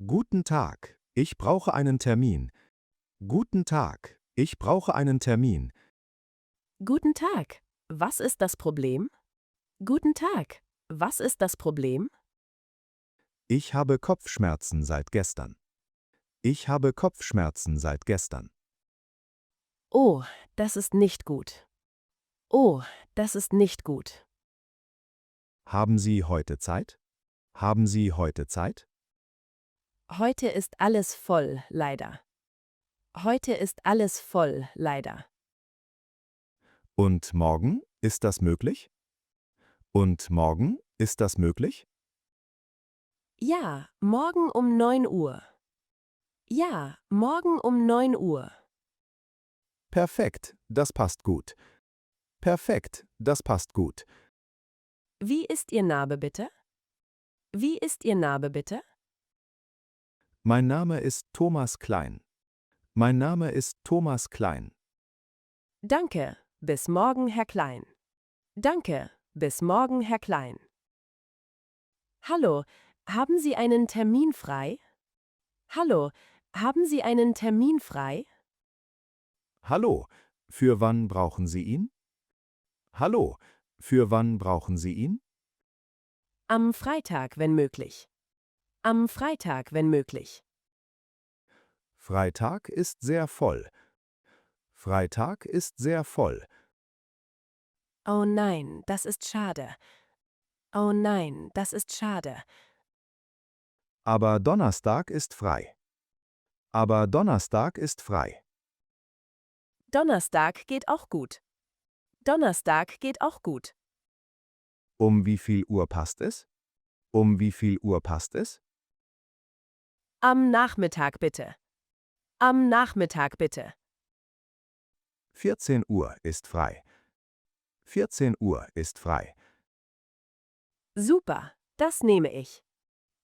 Guten Tag, ich brauche einen Termin. Guten Tag, ich brauche einen Termin. Guten Tag. Was ist das Problem? Guten Tag. Was ist das Problem? Ich habe Kopfschmerzen seit gestern. Ich habe Kopfschmerzen seit gestern. Oh, das ist nicht gut. Oh, das ist nicht gut. Haben Sie heute Zeit? Haben Sie heute Zeit? Heute ist alles voll, leider. Heute ist alles voll, leider. Und morgen, ist das möglich? Und morgen, ist das möglich? Ja, morgen um 9 Uhr. Ja, morgen um 9 Uhr. Perfekt, das passt gut. Perfekt, das passt gut. Wie ist Ihr Name bitte? Wie ist Ihr Name bitte? Mein Name ist Thomas Klein. Mein Name ist Thomas Klein. Danke. Bis morgen, Herr Klein. Danke. Bis morgen, Herr Klein. Hallo, haben Sie einen Termin frei? Hallo, haben Sie einen Termin frei? Hallo, für wann brauchen Sie ihn? Hallo, für wann brauchen Sie ihn? Am Freitag, wenn möglich. Am Freitag, wenn möglich. Freitag ist sehr voll. Freitag ist sehr voll. Oh nein, das ist schade. Oh nein, das ist schade. Aber Donnerstag ist frei. Aber Donnerstag ist frei. Donnerstag geht auch gut. Donnerstag geht auch gut. Um wie viel Uhr passt es? Um wie viel Uhr passt es? Am Nachmittag bitte. Am Nachmittag bitte. 14 Uhr ist frei. 14 Uhr ist frei. Super, das nehme ich.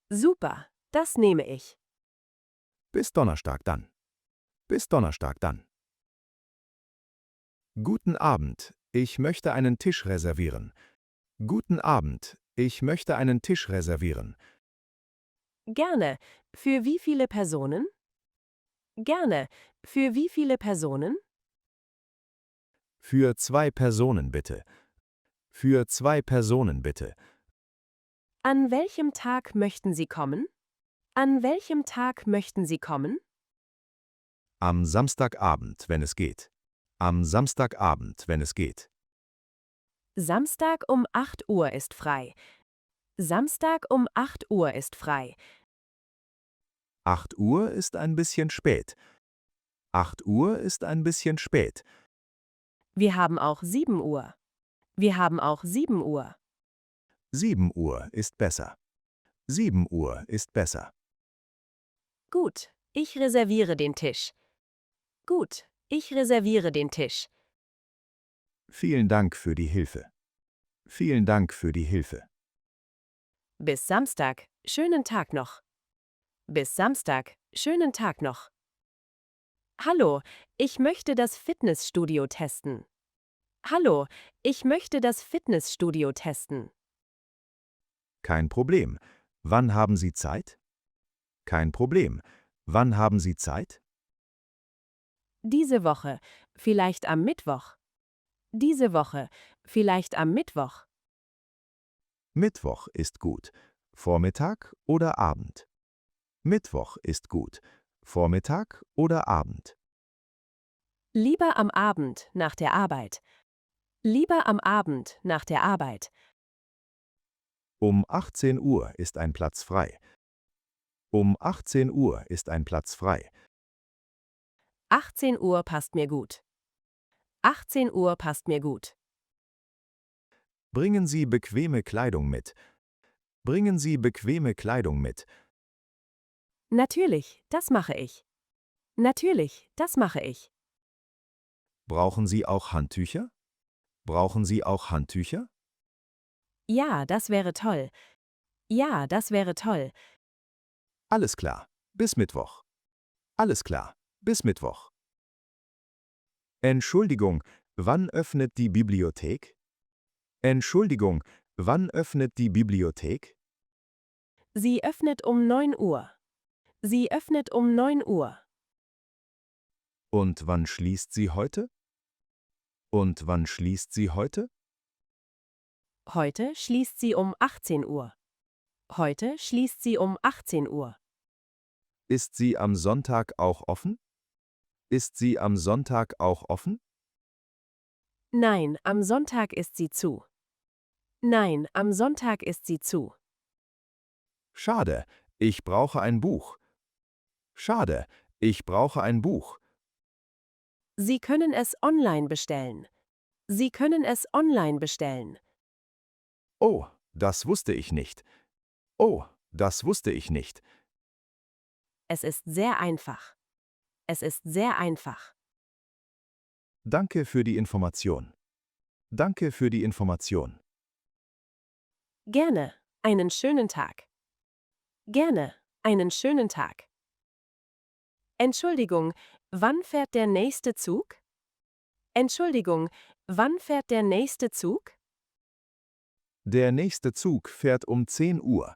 Super, das nehme ich. Bis Donnerstag dann. Bis Donnerstag dann. Guten Abend, ich möchte einen Tisch reservieren. Guten Abend, ich möchte einen Tisch reservieren. Gerne. Für wie viele Personen? Gerne. Für wie viele Personen? Für 2 Personen bitte. Für 2 Personen bitte. An welchem Tag möchten Sie kommen? An welchem Tag möchten Sie kommen? Am Samstagabend, wenn es geht. Am Samstagabend, wenn es geht. Samstag um 8 Uhr ist frei. Samstag um 8 Uhr ist frei. 8 Uhr ist ein bisschen spät. 8 Uhr ist ein bisschen spät. Wir haben auch 7 Uhr. Wir haben auch 7 Uhr. 7 Uhr ist besser. 7 Uhr ist besser. Gut, ich reserviere den Tisch. Gut, ich reserviere den Tisch. Vielen Dank für die Hilfe. Vielen Dank für die Hilfe. Bis Samstag. Schönen Tag noch. Bis Samstag. Schönen Tag noch. Hallo, ich möchte das Fitnessstudio testen. Hallo, ich möchte das Fitnessstudio testen. Kein Problem. Wann haben Sie Zeit? Kein Problem. Wann haben Sie Zeit? Diese Woche, vielleicht am Mittwoch. Diese Woche, vielleicht am Mittwoch. Mittwoch ist gut. Vormittag oder Abend? Mittwoch ist gut. Vormittag oder Abend? Lieber am Abend nach der Arbeit. Lieber am Abend nach der Arbeit. Um 18 Uhr ist ein Platz frei. Um 18 Uhr ist ein Platz frei. 18 Uhr passt mir gut. 18 Uhr passt mir gut. Bringen Sie bequeme Kleidung mit. Bringen Sie bequeme Kleidung mit. Natürlich, das mache ich. Natürlich, das mache ich. Brauchen Sie auch Handtücher? Brauchen Sie auch Handtücher? Ja, das wäre toll. Ja, das wäre toll. Alles klar. Bis Mittwoch. Alles klar. Bis Mittwoch. Entschuldigung, wann öffnet die Bibliothek? Entschuldigung, wann öffnet die Bibliothek? Sie öffnet um 9 Uhr. Sie öffnet um 9 Uhr. Und wann schließt sie heute? Und wann schließt sie heute? Heute schließt sie um 18 Uhr. Heute schließt sie um 18 Uhr. Ist sie am Sonntag auch offen? Ist sie am Sonntag auch offen? Nein, am Sonntag ist sie zu. Nein, am Sonntag ist sie zu. Schade, ich brauche ein Buch. Schade, ich brauche ein Buch. Sie können es online bestellen. Sie können es online bestellen. Oh, das wusste ich nicht. Oh, das wusste ich nicht. Es ist sehr einfach. Es ist sehr einfach. Danke für die Information. Danke für die Information. Gerne. Einen schönen Tag. Gerne. Einen schönen Tag. Entschuldigung, wann fährt der nächste Zug? Entschuldigung, wann fährt der nächste Zug? Der nächste Zug fährt um 10 Uhr.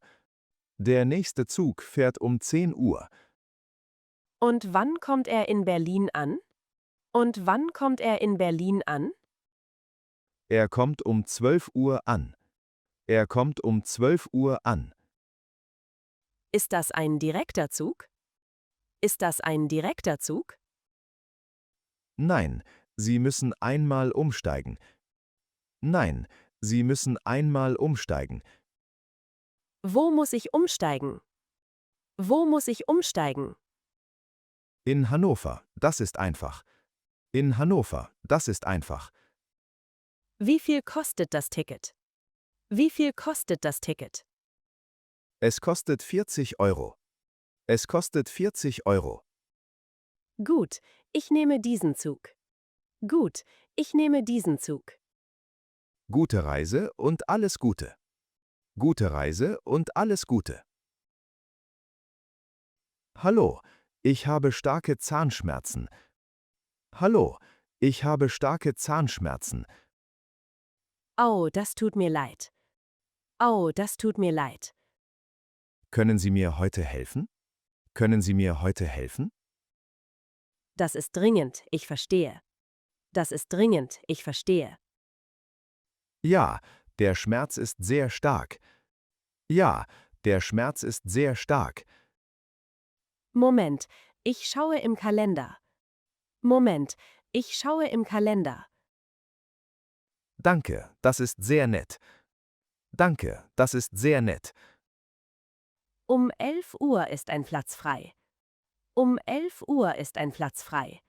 Der nächste Zug fährt um 10 Uhr. Und wann kommt er in Berlin an? Und wann kommt er in Berlin an? Er kommt um 12 Uhr an. Er kommt um 12 Uhr an. Ist das ein direkter Zug? Ist das ein direkter Zug? Nein, Sie müssen einmal umsteigen. Nein, Sie müssen einmal umsteigen. Wo muss ich umsteigen? Wo muss ich umsteigen? In Hannover, das ist einfach. In Hannover, das ist einfach. Wie viel kostet das Ticket? Wie viel kostet das Ticket? Es kostet 40 Euro. Es kostet 40 Euro. Gut, ich nehme diesen Zug. Gut, ich nehme diesen Zug. Gute Reise und alles Gute. Gute Reise und alles Gute. Hallo, ich habe starke Zahnschmerzen. Hallo, ich habe starke Zahnschmerzen. Au, das tut mir leid. Au, das tut mir leid. Können Sie mir heute helfen? Können Sie mir heute helfen? Das ist dringend, ich verstehe. Das ist dringend, ich verstehe. Ja, der Schmerz ist sehr stark. Ja, der Schmerz ist sehr stark. Moment, ich schaue im Kalender. Moment, ich schaue im Kalender. Danke, das ist sehr nett. Danke, das ist sehr nett. Um 11 Uhr ist ein Platz frei. Um 11 Uhr ist ein Platz frei.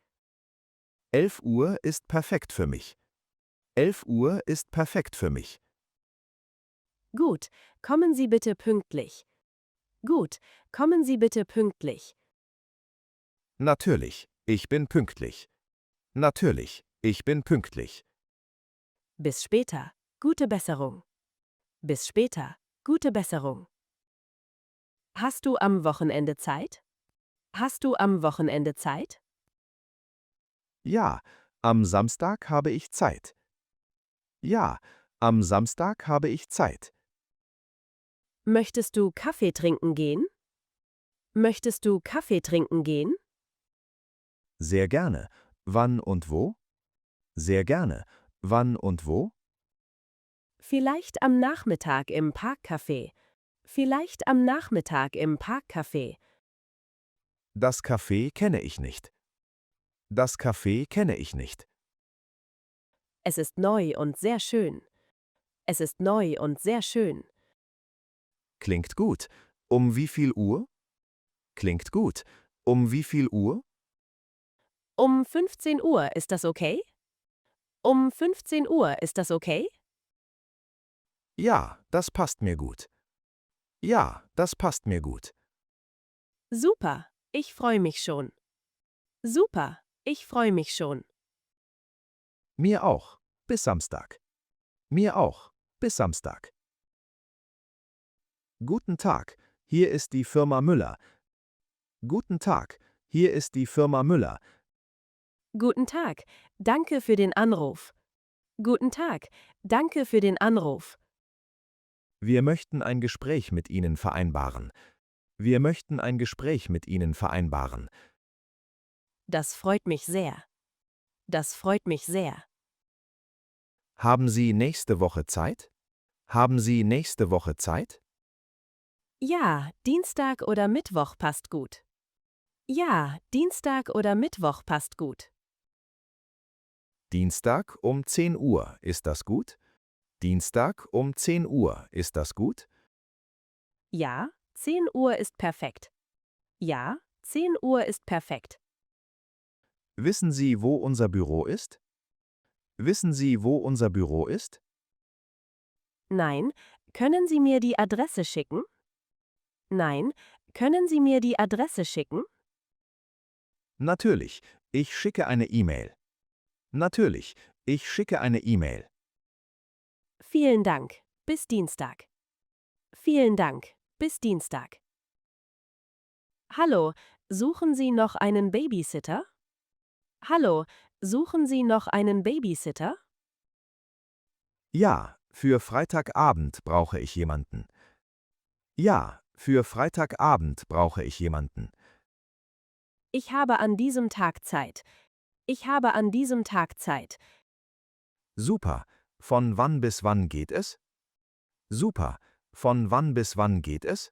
11 Uhr ist perfekt für mich. 11 Uhr ist perfekt für mich. Gut, kommen Sie bitte pünktlich. Gut, kommen Sie bitte pünktlich. Natürlich, ich bin pünktlich. Natürlich, ich bin pünktlich. Bis später. Gute Besserung. Bis später. Gute Besserung. Hast du am Wochenende Zeit? Hast du am Wochenende Zeit? Ja, am Samstag habe ich Zeit. Ja, am Samstag habe ich Zeit. Möchtest du Kaffee trinken gehen? Möchtest du Kaffee trinken gehen? Sehr gerne. Wann und wo? Sehr gerne. Wann und wo? Vielleicht am Nachmittag im Parkcafé. Vielleicht am Nachmittag im Parkcafé. Das Café kenne ich nicht. Das Café kenne ich nicht. Es ist neu und sehr schön. Es ist neu und sehr schön. Klingt gut. Um wie viel Uhr? Klingt gut. Um wie viel Uhr? Um 15 Uhr, ist das okay? Um 15 Uhr, ist das okay? Ja, das passt mir gut. Ja, das passt mir gut. Super, ich freue mich schon. Super, ich freue mich schon. Mir auch. Bis Samstag. Mir auch. Bis Samstag. Guten Tag. Hier ist die Firma Müller. Guten Tag. Hier ist die Firma Müller. Guten Tag, danke für den Anruf. Guten Tag, danke für den Anruf. Wir möchten ein Gespräch mit Ihnen vereinbaren. Wir möchten ein Gespräch mit Ihnen vereinbaren. Das freut mich sehr. Das freut mich sehr. Haben Sie nächste Woche Zeit? Haben Sie nächste Woche Zeit? Ja, Dienstag oder Mittwoch passt gut. Ja, Dienstag oder Mittwoch passt gut. Dienstag um 10 Uhr, ist das gut? Dienstag um 10 Uhr, ist das gut? Ja, 10 Uhr ist perfekt. Ja, 10 Uhr ist perfekt. Wissen Sie, wo unser Büro ist? Wissen Sie, wo unser Büro ist? Nein, können Sie mir die Adresse schicken? Nein, können Sie mir die Adresse schicken? Natürlich, ich schicke eine E-Mail. Natürlich, ich schicke eine E-Mail. Vielen Dank. Bis Dienstag. Vielen Dank. Bis Dienstag. Hallo, suchen Sie noch einen Babysitter? Hallo, suchen Sie noch einen Babysitter? Ja, für Freitagabend brauche ich jemanden. Ja, für Freitagabend brauche ich jemanden. Ich habe an diesem Tag Zeit. Ich habe an diesem Tag Zeit. Super. Von wann bis wann geht es? Super. Von wann bis wann geht es?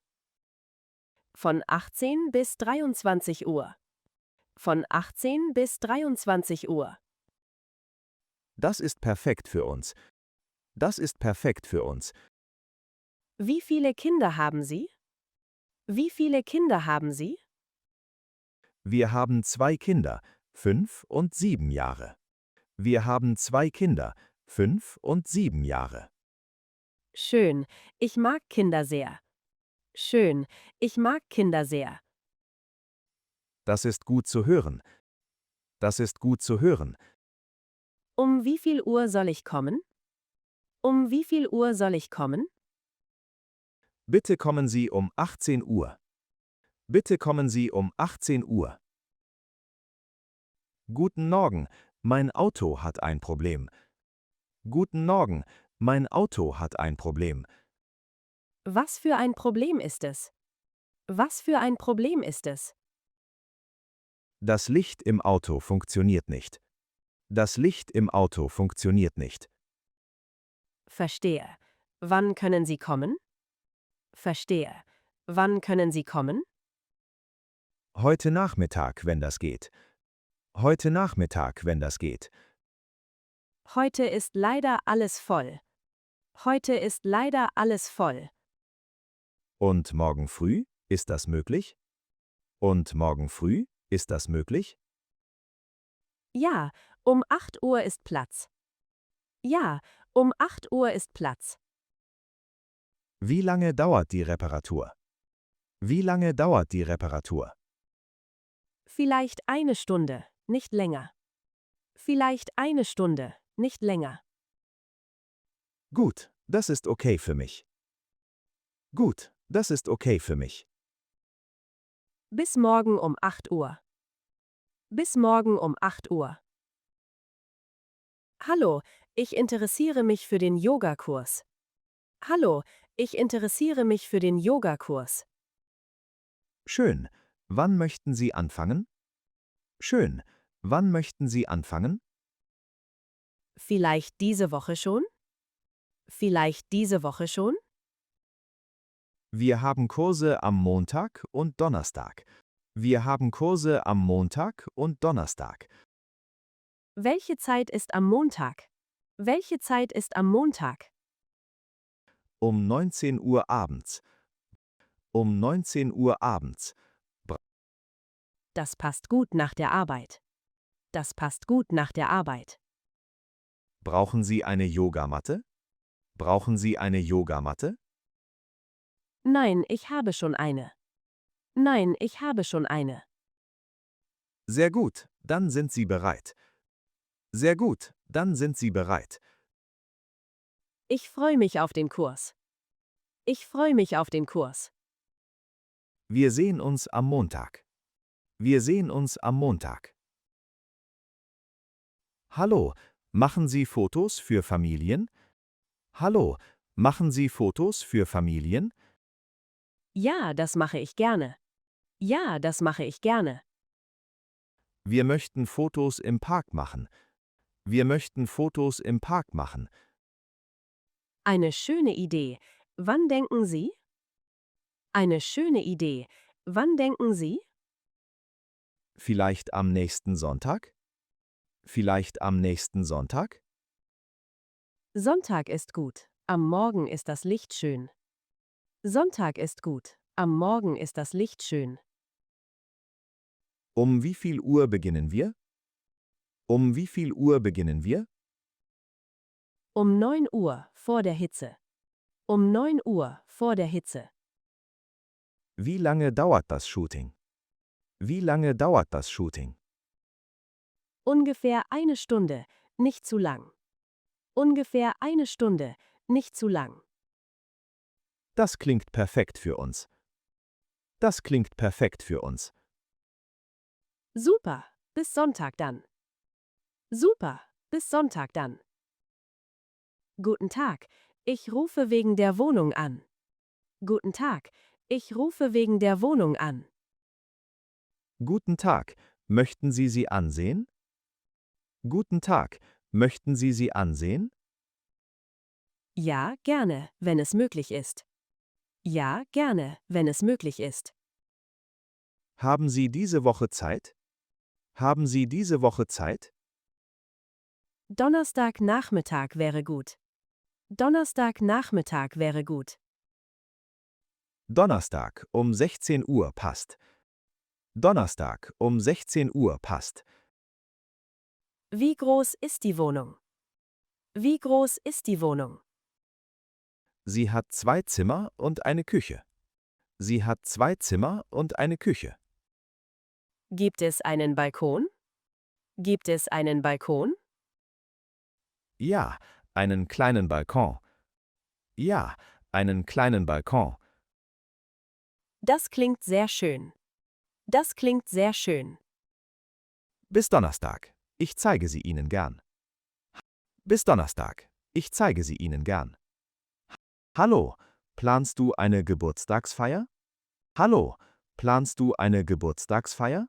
Von 18 bis 23 Uhr. Von 18 bis 23 Uhr. Das ist perfekt für uns. Das ist perfekt für uns. Wie viele Kinder haben Sie? Wie viele Kinder haben Sie? Wir haben 2 Kinder, 5 und 7 Jahre. Wir haben 2 Kinder, 5 und 7 Jahre. Schön, ich mag Kinder sehr. Schön, ich mag Kinder sehr. Das ist gut zu hören. Das ist gut zu hören. Um wie viel Uhr soll ich kommen? Um wie viel Uhr soll ich kommen? Bitte kommen Sie um 18 Uhr. Bitte kommen Sie um 18 Uhr. Guten Morgen, mein Auto hat ein Problem. Guten Morgen, mein Auto hat ein Problem. Was für ein Problem ist es? Was für ein Problem ist es? Das Licht im Auto funktioniert nicht. Das Licht im Auto funktioniert nicht. Verstehe. Wann können Sie kommen? Verstehe. Wann können Sie kommen? Heute Nachmittag, wenn das geht. Heute Nachmittag, wenn das geht. Heute ist leider alles voll. Heute ist leider alles voll. Und morgen früh, ist das möglich? Und morgen früh, ist das möglich? Ja, um 8 Uhr ist Platz. Ja, um 8 Uhr ist Platz. Wie lange dauert die Reparatur? Wie lange dauert die Reparatur? Vielleicht eine Stunde, nicht länger. Vielleicht eine Stunde, nicht länger. Gut, das ist okay für mich. Gut, das ist okay für mich. Bis morgen um 8 Uhr. Bis morgen um 8 Uhr. Hallo, ich interessiere mich für den Yogakurs. Hallo, ich interessiere mich für den Yogakurs. Schön. Wann möchten Sie anfangen? Schön. Wann möchten Sie anfangen? Vielleicht diese Woche schon? Vielleicht diese Woche schon? Wir haben Kurse am Montag und Donnerstag. Wir haben Kurse am Montag und Donnerstag. Welche Zeit ist am Montag? Welche Zeit ist am Montag? Um 19 Uhr abends. Um 19 Uhr abends. Das passt gut nach der Arbeit. Das passt gut nach der Arbeit. Brauchen Sie eine Yogamatte? Brauchen Sie eine Yogamatte? Nein, ich habe schon eine. Nein, ich habe schon eine. Sehr gut, dann sind Sie bereit. Sehr gut, dann sind Sie bereit. Ich freue mich auf den Kurs. Ich freue mich auf den Kurs. Wir sehen uns am Montag. Wir sehen uns am Montag. Hallo, machen Sie Fotos für Familien? Hallo, machen Sie Fotos für Familien? Ja, das mache ich gerne. Ja, das mache ich gerne. Wir möchten Fotos im Park machen. Wir möchten Fotos im Park machen. Eine schöne Idee. Wann denken Sie? Eine schöne Idee. Wann denken Sie? Vielleicht am nächsten Sonntag? Vielleicht am nächsten Sonntag? Sonntag ist gut. Am Morgen ist das Licht schön. Sonntag ist gut. Am Morgen ist das Licht schön. Um wie viel Uhr beginnen wir? Um wie viel Uhr beginnen wir? Um 9 Uhr vor der Hitze. Um 9 Uhr vor der Hitze. Wie lange dauert das Shooting? Wie lange dauert das Shooting? Ungefähr eine Stunde, nicht zu lang. Ungefähr eine Stunde, nicht zu lang. Das klingt perfekt für uns. Das klingt perfekt für uns. Super, bis Sonntag dann. Super, bis Sonntag dann. Guten Tag, ich rufe wegen der Wohnung an. Guten Tag, ich rufe wegen der Wohnung an. Guten Tag, möchten Sie sie ansehen? Guten Tag, möchten Sie sie ansehen? Ja, gerne, wenn es möglich ist. Ja, gerne, wenn es möglich ist. Haben Sie diese Woche Zeit? Haben Sie diese Woche Zeit? Donnerstagnachmittag wäre gut. Donnerstagnachmittag wäre gut. Donnerstag um 16 Uhr passt. Donnerstag um 16 Uhr passt. Wie groß ist die Wohnung? Wie groß ist die Wohnung? Sie hat 2 Zimmer und eine Küche. Sie hat 2 Zimmer und eine Küche. Gibt es einen Balkon? Gibt es einen Balkon? Ja, einen kleinen Balkon. Ja, einen kleinen Balkon. Das klingt sehr schön. Das klingt sehr schön. Bis Donnerstag. Ich zeige sie Ihnen gern. Bis Donnerstag. Ich zeige sie Ihnen gern. Hallo, planst du eine Geburtstagsfeier? Hallo, planst du eine Geburtstagsfeier?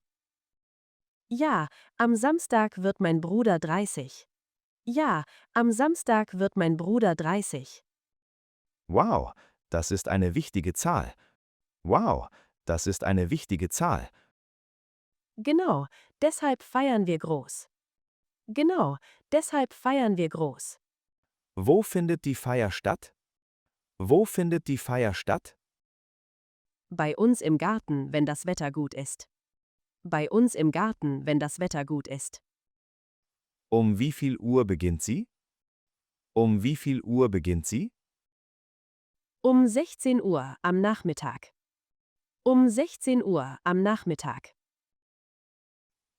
Ja, am Samstag wird mein Bruder 30. Ja, am Samstag wird mein Bruder 30. Wow, das ist eine wichtige Zahl. Wow, das ist eine wichtige Zahl. Genau, deshalb feiern wir groß. Genau, deshalb feiern wir groß. Wo findet die Feier statt? Wo findet die Feier statt? Bei uns im Garten, wenn das Wetter gut ist. Bei uns im Garten, wenn das Wetter gut ist. Um wie viel Uhr beginnt sie? Um wie viel Uhr beginnt sie? Um 16 Uhr am Nachmittag. Um 16 Uhr am Nachmittag.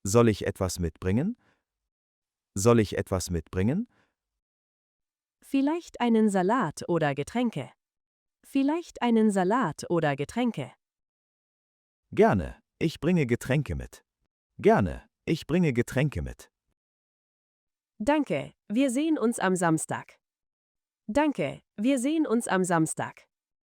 Soll ich etwas mitbringen? Soll ich etwas mitbringen? Vielleicht einen Salat oder Getränke. Vielleicht einen Salat oder Getränke. Gerne, ich bringe Getränke mit. Gerne, ich bringe Getränke mit. Danke, wir sehen uns am Samstag. Danke, wir sehen uns am Samstag.